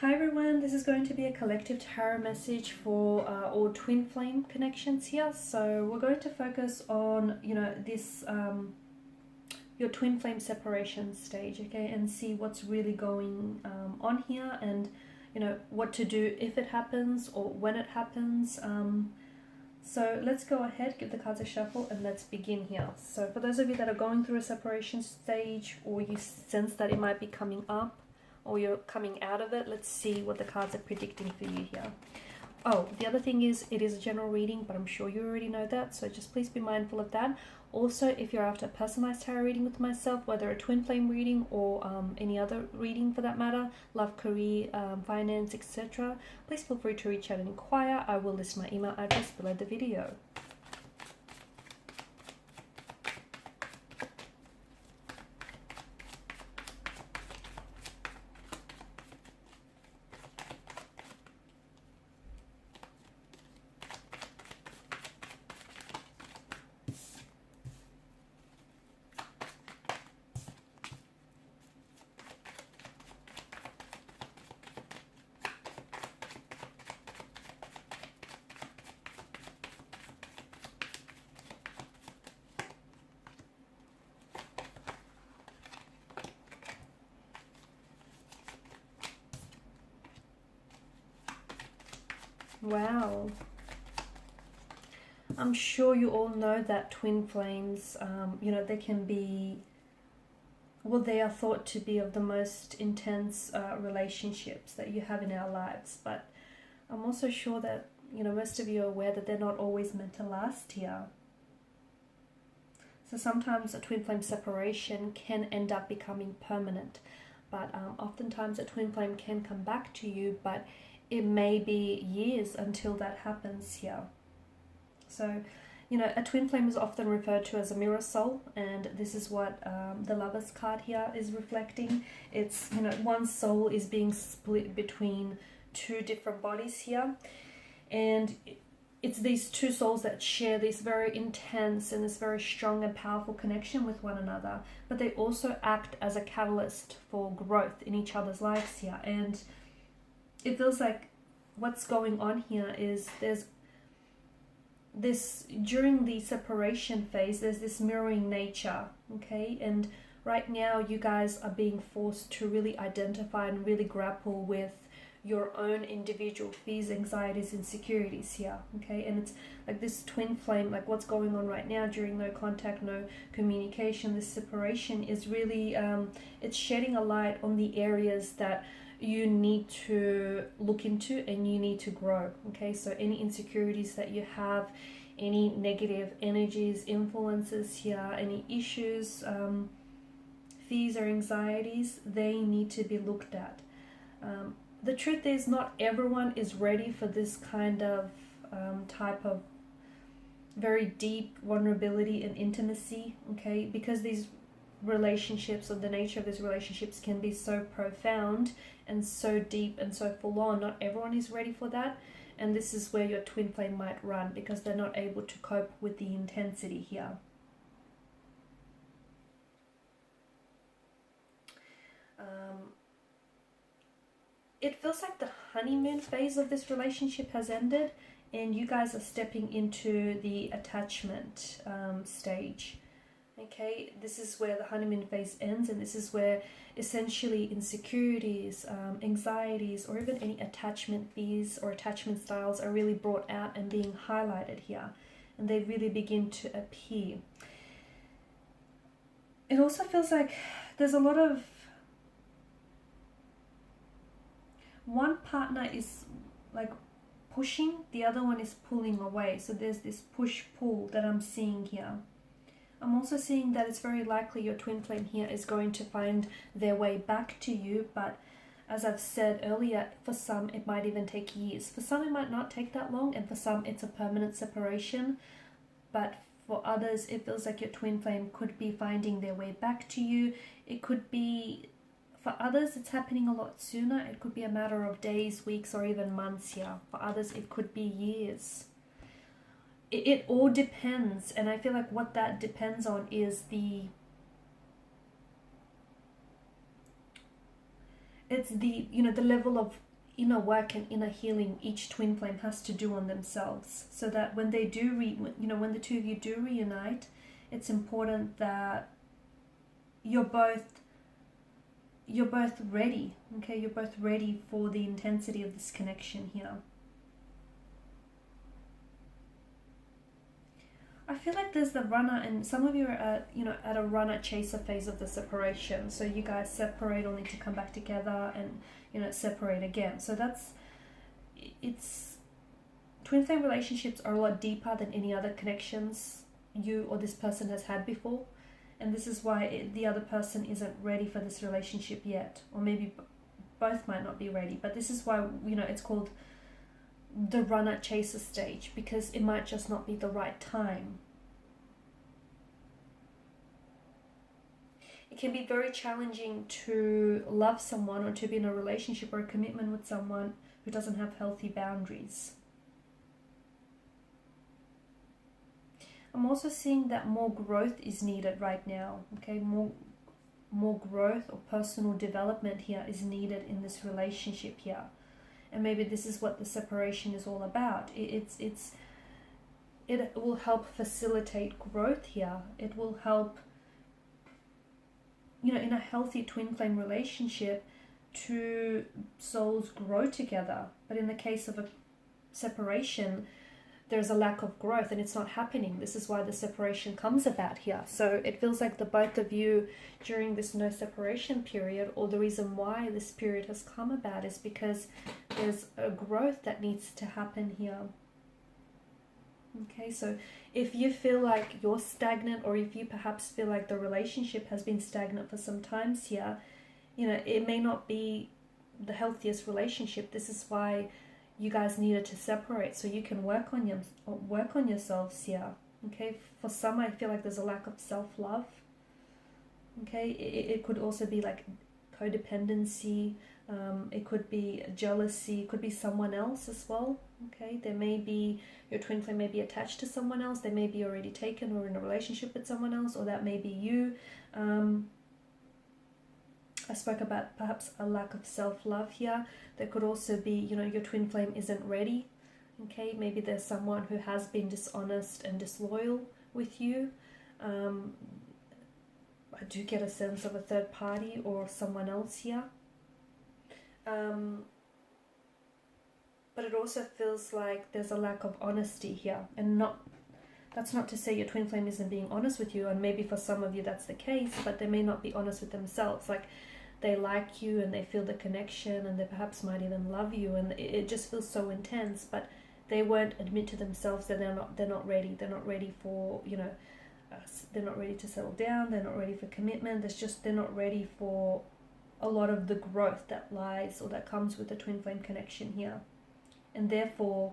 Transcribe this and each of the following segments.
Hi everyone, this is going to be a collective tarot message for all twin flame connections here. So we're going to focus on, this your twin flame separation stage, okay, and see what's really going on here, and what to do if it happens or when it happens. So let's go ahead, give the cards a shuffle, and let's begin here. So for those of you that are going through a separation stage, or you sense that it might be coming up, or you're coming out of it, let's see what the cards are predicting for you here. Oh, the other thing is, it is a general reading, but I'm sure you already know that, so just please be mindful of that. Also, if you're after a personalized tarot reading with myself, whether a twin flame reading or any other reading for that matter, love, career, finance, etc., please feel free to reach out and inquire. I will list my email address below the video. Wow. I'm sure you all know that twin flames, they can be, well, they are thought to be of the most intense relationships that you have in our lives. But I'm also sure that, most of you are aware that they're not always meant to last here. So sometimes a twin flame separation can end up becoming permanent. But oftentimes a twin flame can come back to you, but it may be years until that happens here. So, a twin flame is often referred to as a mirror soul, and this is what the Lovers card here is reflecting. It's, one soul is being split between two different bodies here, and it's these two souls that share this very intense and this very strong and powerful connection with one another, but they also act as a catalyst for growth in each other's lives here. And it feels like what's going on here is there's this, during the separation phase, there's this mirroring nature, okay? And right now you guys are being forced to really identify and really grapple with your own individual fears, anxieties, insecurities here, okay? And it's like this twin flame, like what's going on right now during no contact, no communication, this separation is really, it's shedding a light on the areas that you need to look into and you need to grow, okay? So any insecurities that you have, any negative energies, influences here, any issues, fears or anxieties, they need to be looked at. The truth is, not everyone is ready for this kind of type of very deep vulnerability and intimacy, okay? Because these relationships, or the nature of these relationships, can be so profound and so deep and so full on. Not everyone is ready for that, and this is where your twin flame might run, because they're not able to cope with the intensity here. It feels like the honeymoon phase of this relationship has ended, and you guys are stepping into the attachment stage. Okay, this is where the honeymoon phase ends, and this is where essentially insecurities, anxieties, or even any attachment fears or attachment styles are really brought out and being highlighted here, and they really begin to appear. It also feels like there's a lot of, one partner is like pushing, the other one is pulling away. So there's this push-pull that I'm seeing here. I'm also seeing that it's very likely your twin flame here is going to find their way back to you, but as I've said earlier, for some it might even take years. For some it might not take that long, and for some it's a permanent separation. But for others, it feels like your twin flame could be finding their way back to you. It could be, for others, it's happening a lot sooner. It could be a matter of days, weeks, or even months here. For others, it could be years. It all depends, and I feel like what that depends on is it's the, you know, the level of inner work and inner healing each twin flame has to do on themselves, so that when they do when the two of you do reunite, it's important that you're both ready. Okay, you're both ready for the intensity of this connection here. I feel like there's the runner, and some of you are at, at a runner chaser phase of the separation. So you guys separate only to come back together and, separate again. So it's twin flame relationships are a lot deeper than any other connections you or this person has had before. And this is why the other person isn't ready for this relationship yet. Or maybe both might not be ready. But this is why, it's called the runner chaser stage, because it might just not be the right time. It can be very challenging to love someone or to be in a relationship or a commitment with someone who doesn't have healthy boundaries. I'm also seeing that more growth is needed right now. Okay, more growth or personal development here is needed in this relationship here. And maybe this is what the separation is all about. It will help facilitate growth here. It will help, in a healthy twin flame relationship, two souls grow together. But in the case of a separation, there's a lack of growth and it's not happening. This is why the separation comes about here. So it feels like the both of you during this no separation period, or the reason why this period has come about, is because there's a growth that needs to happen here. Okay, so if you feel like you're stagnant, or if you perhaps feel like the relationship has been stagnant for some times here, it may not be the healthiest relationship. This is why you guys needed to separate, so you can work on yourselves here. Okay, for some, I feel like there's a lack of self-love. Okay, it could also be like codependency. It could be jealousy. It could be someone else as well. Okay, there may be, your twin flame may be attached to someone else. They may be already taken or in a relationship with someone else, or that may be you. I spoke about perhaps a lack of self-love here. There could also be, your twin flame isn't ready. Okay, maybe there's someone who has been dishonest and disloyal with you. I do get a sense of a third party or someone else here. But it also feels like there's a lack of honesty here. And that's not to say your twin flame isn't being honest with you, and maybe for some of you that's the case, but they may not be honest with themselves. Like, they like you and they feel the connection, and they perhaps might even love you, and it just feels so intense, but they won't admit to themselves that they're not ready. They're not ready for, they're not ready to settle down. They're not ready for commitment. They're not ready for a lot of the growth that lies or that comes with the twin flame connection here. And therefore,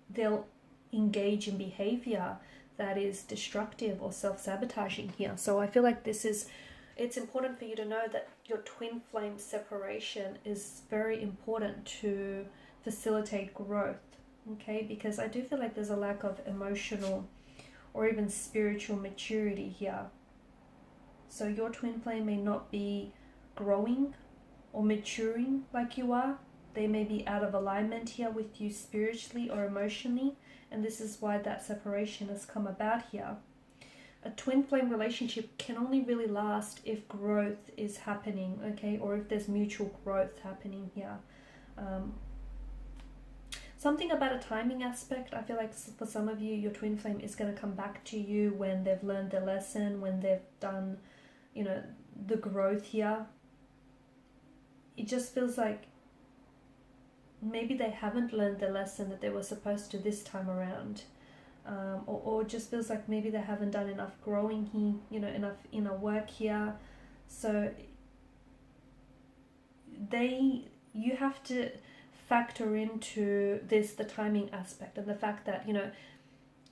they'll engage in behavior that is destructive or self-sabotaging here. So I feel like it's important for you to know that your twin flame separation is very important to facilitate growth, okay? Because I do feel like there's a lack of emotional or even spiritual maturity here. So your twin flame may not be growing or maturing like you are. They may be out of alignment here with you spiritually or emotionally, and this is why that separation has come about here. A twin flame relationship can only really last if growth is happening, okay, or if there's mutual growth happening here. Something about a timing aspect. I feel like for some of you, your twin flame is going to come back to you when they've learned their lesson, when they've done, the growth here. It just feels like maybe they haven't learned the lesson that they were supposed to this time around. Or just feels like maybe they haven't done enough growing here, enough inner work here. So you have to factor into the timing aspect, and the fact that,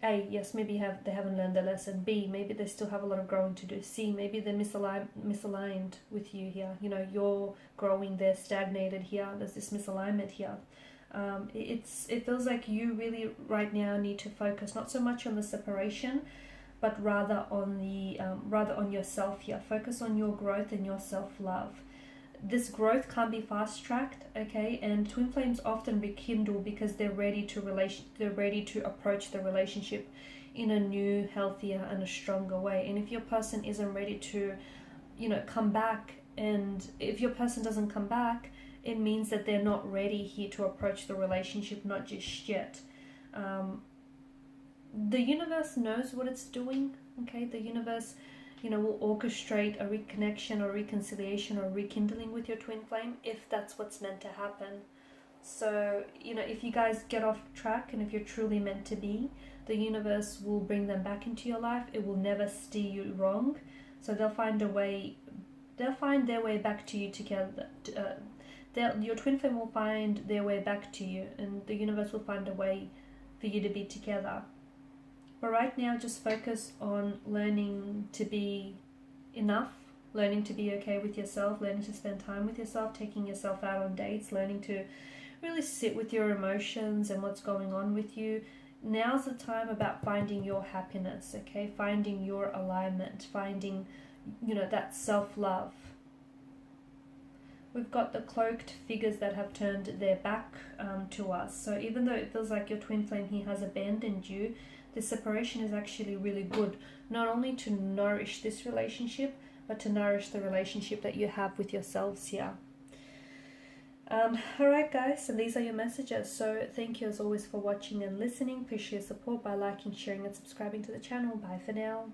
A, yes, maybe they haven't learned their lesson. B, maybe they still have a lot of growing to do. C, maybe they're misaligned with you here. You're growing, they're stagnated here. There's this misalignment here. It feels like you really right now need to focus not so much on the separation, but rather on yourself here. Focus on your growth and your self-love. this growth can't be fast-tracked, okay? And twin flames often rekindle because they're ready to approach the relationship in a new, healthier, and a stronger way. And if your person isn't ready to, come back, and if your person doesn't come back, it means that they're not ready here to approach the relationship, not just yet. The universe knows what it's doing, okay? The universe, will orchestrate a reconnection or reconciliation or rekindling with your twin flame if that's what's meant to happen. So, if you guys get off track and if you're truly meant to be, the universe will bring them back into your life. It will never steer you wrong. So they'll find their way back to you together. Your twin flame will find their way back to you, and the universe will find a way for you to be together. But right now, just focus on learning to be enough, learning to be okay with yourself, learning to spend time with yourself, taking yourself out on dates, learning to really sit with your emotions and what's going on with you. Now's the time about finding your happiness, okay? Finding your alignment, finding, that self-love. We've got the cloaked figures that have turned their back to us. So even though it feels like your twin flame here has abandoned you, the separation is actually really good, not only to nourish this relationship, but to nourish the relationship that you have with yourselves here. Alright guys, and these are your messages. So thank you as always for watching and listening. Appreciate your support by liking, sharing and subscribing to the channel. Bye for now.